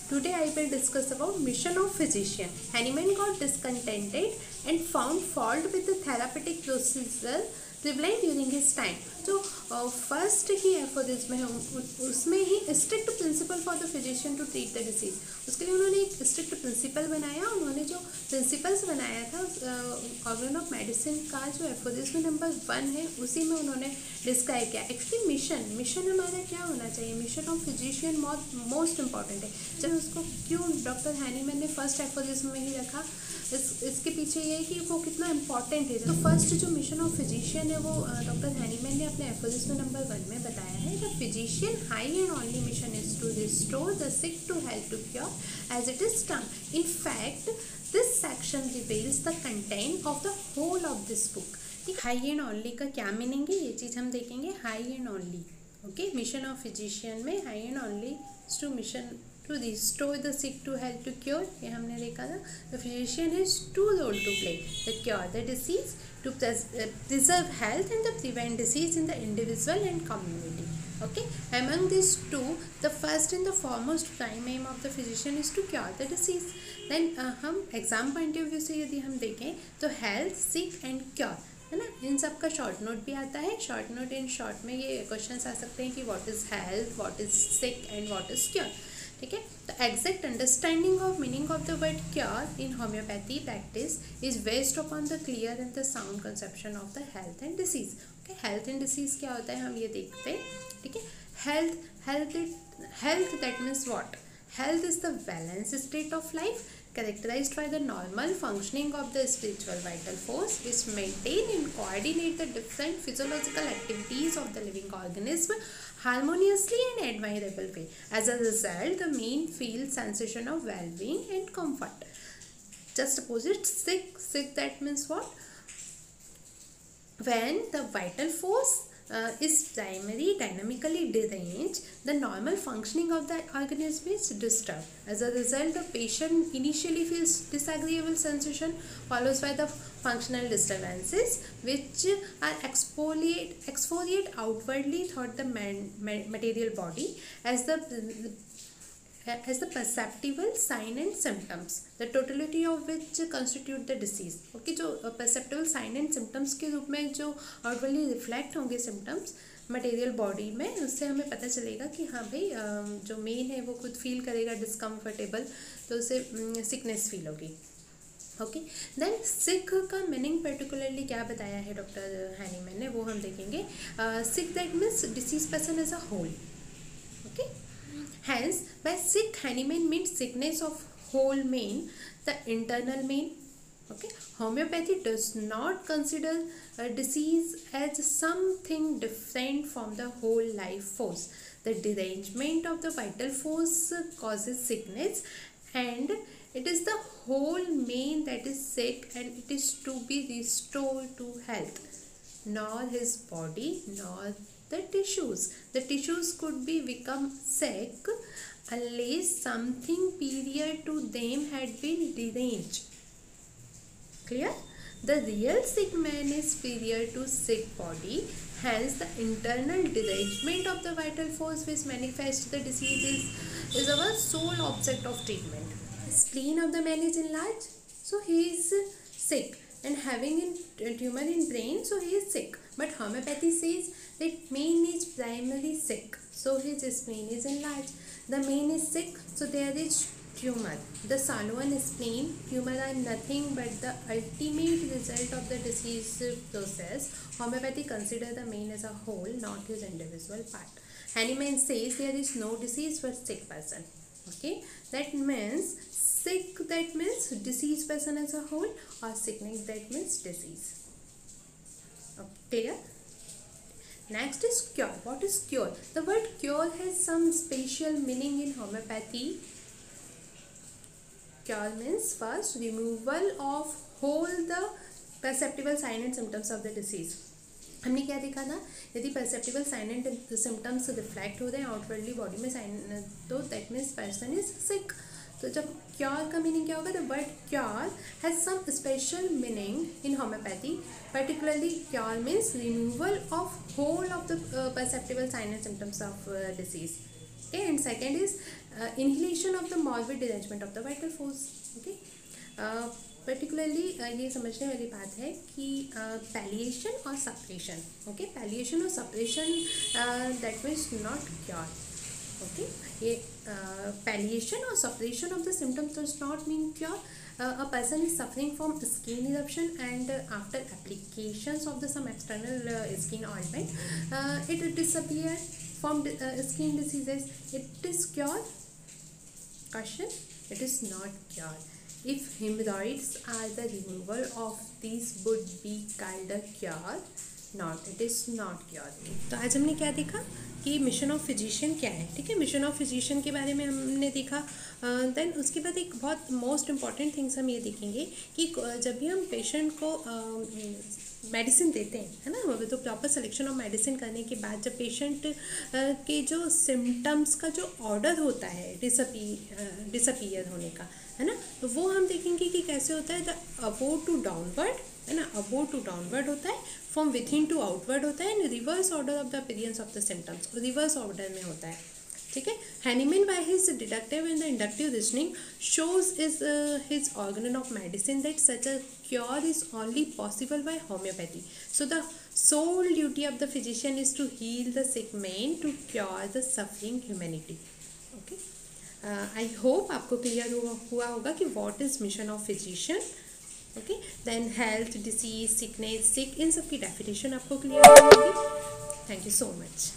Today I will discuss about mission of physician. Hahnemann got discontented and found fault with the therapeutic procedure prevalent during his time. तो first ही aphorism है उसमें ही strict principle for the physician to treat the disease. उसके लिए उन्होंने एक strict principal बनाया। उन्होंने जो प्रिंसिपल्स बनाया था ऑर्गन ऑफ मेडिसिन का जो एफोरिज्म नंबर 1 है उसी में उन्होंने डिस्क्राइब किया। एक्चुअली मिशन हमारा क्या होना चाहिए, mission of physician most important है। जब उसको क्यों डॉक्टर हैनीमैन ने फर्स्ट एफोरिज्म में ही रखा, इसके पीछे ये है कि वो कितना इंपॉर्टेंट है। तो फर्स्ट जो मिशन ऑफ फिजिशियन है वो डॉक्टर हैनीमैन ने अपने एफोरिज्म नंबर 1 में बताया है। The physician high and only mission is to restore the sick to health to cure as it is termed. In fact this section reveals the content of the whole of this book. High and only का क्या meaning है ये चीज़ हम देखेंगे। High and only okay, mission of physician में high and only to mission to restore the sick to health to cure, ये हमने देखा था। The physician has two roles to play: the cure the disease, to preserve health, and to prevent disease in the individual and community. Okay, among these two, the first and the foremost prime aim of the physician is to cure the disease. Then हम exam point of view से यदि हम देखें तो health, sick and cure है ना, इन सब का शॉर्ट नोट भी आता है। शॉर्ट नोट इन शॉर्ट में ये क्वेश्चंस आ सकते हैं कि what is health, what is sick and what is cure. ठीक है, the exact understanding of meaning of the word cure in homeopathy practice is based upon the clear and the sound conception of the health and disease. Okay, health and disease क्या होता है हम ये देखते हैं। ठीक है, health that means what? Health is the balanced state of life characterized by the normal functioning of the spiritual vital force which maintain and coordinate the different physiological activities of the living organism harmoniously and admirable way. As a result, the main feel sensation of well-being and comfort. Just opposite sick that means what? When the vital force is primarily dynamically deranged, the normal functioning of the organism is disturbed. As a result, the patient initially feels disagreeable sensation followed by the functional disturbances which are exfoliate outwardly throughout the material body as the perceptible sign and symptoms, the totality of which constitute the disease. Okay, जो perceptible sign and symptoms के रूप में जो outwardly reflect होंगे symptoms material body में, उससे हमें पता चलेगा कि हाँ भाई जो मेन है वो खुद फील करेगा डिस्कम्फर्टेबल, तो उसे सिकनेस फील होगी। ओके, देन सिक का मीनिंग पर्टिकुलरली क्या बताया है डॉक्टर हैनीमैन ने, वो हम देखेंगे। Sick that means disease person as a whole. Okay, hence by sick Hahnemann means sickness of whole main, the internal main. Okay, homeopathy does not consider a disease as something different from the whole life force. The derangement of the vital force causes sickness and it is the whole main that is sick and it is to be restored to health, nor his body nor the tissues. The tissues could become sick unless something superior to them had been deranged. Clear? The real sick man is superior to sick body. Hence, the internal derangement of the vital force which manifests the disease is our sole object of treatment. The spleen of the man is enlarged, so he is sick, and having a tumor in brain, so he is sick. But homeopathy says that main is primarily sick, so his spleen is enlarged. The main is sick, so there is tumor. The Saluan spleen, tumor are nothing but the ultimate result of the disease process. Homeopathy consider the main as a whole, not his individual part. Hahnemann says there is no disease for sick person. Okay, that means sick that means diseased person as a whole, or sickness that means disease. Okay, clear? Next is cure. What is cure? The word cure has some special meaning in homeopathy. Cure means first removal of whole the perceptible sign and symptoms of the disease. हमने क्या देखा था, यदि perceptible sign and symptoms reflect हो रहे हैं outwardly body में sign, तो that means person is sick. तो जब क्योर का मीनिंग क्या होगा? The word cure has some special meaning in homeopathy, particularly cure means removal of whole of the perceptible sign and symptoms of disease. Okay, and second is inhalation of the morbid derangement of the vital force. Okay, particularly ये समझने वाली बात है कि palliation और suppression. Okay, palliation और suppression that means not cure. Okay, ये palliation or suppression of the symptoms does not mean cure. A person is suffering from skin eruption and after applications of the some external skin ointment it disappear from skin diseases. It is cure? Question: it is not cure. If hemorrhoids are the removal of these would be called a cure. Not, it is not cure. तो आज हमने क्या देखा कि mission of physician क्या है. ठीक है, मिशन ऑफ फिजिशियन के बारे में हमने देखा. देन उसके बाद एक बहुत मोस्ट इम्पॉर्टेंट थिंग्स हम ये देखेंगे कि जब भी हम पेशेंट को मेडिसिन देते हैं, है ना, तो प्रॉपर सिलेक्शन ऑफ मेडिसिन करने के बाद जब पेशेंट के जो सिम्टम्स का जो ऑर्डर होता है डिसअपीयर होने का, है ना, तो वो हम देखेंगे कि कैसे होता है. द अबोव टू डाउनवर्ड, है ना, अबोव टू डाउनवर्ड होता है, फ्रॉम विथिन टू आउटवर्ड होता है, and reverse order of the appearance of the symptoms reverse order में होता है. ठीक है, Hahnemann by his deductive and the inductive reasoning shows is his organ of medicine that such a cure is only possible by homoeopathy. So the sole duty of the physician is to heal the sick man to cure the suffering humanity. Okay, I hope आपको clear हुआ होगा कि what is mission of physician. Okay, then health, disease, sickness, sick, इन सब की definition आपको clear होगी. Thank you so much.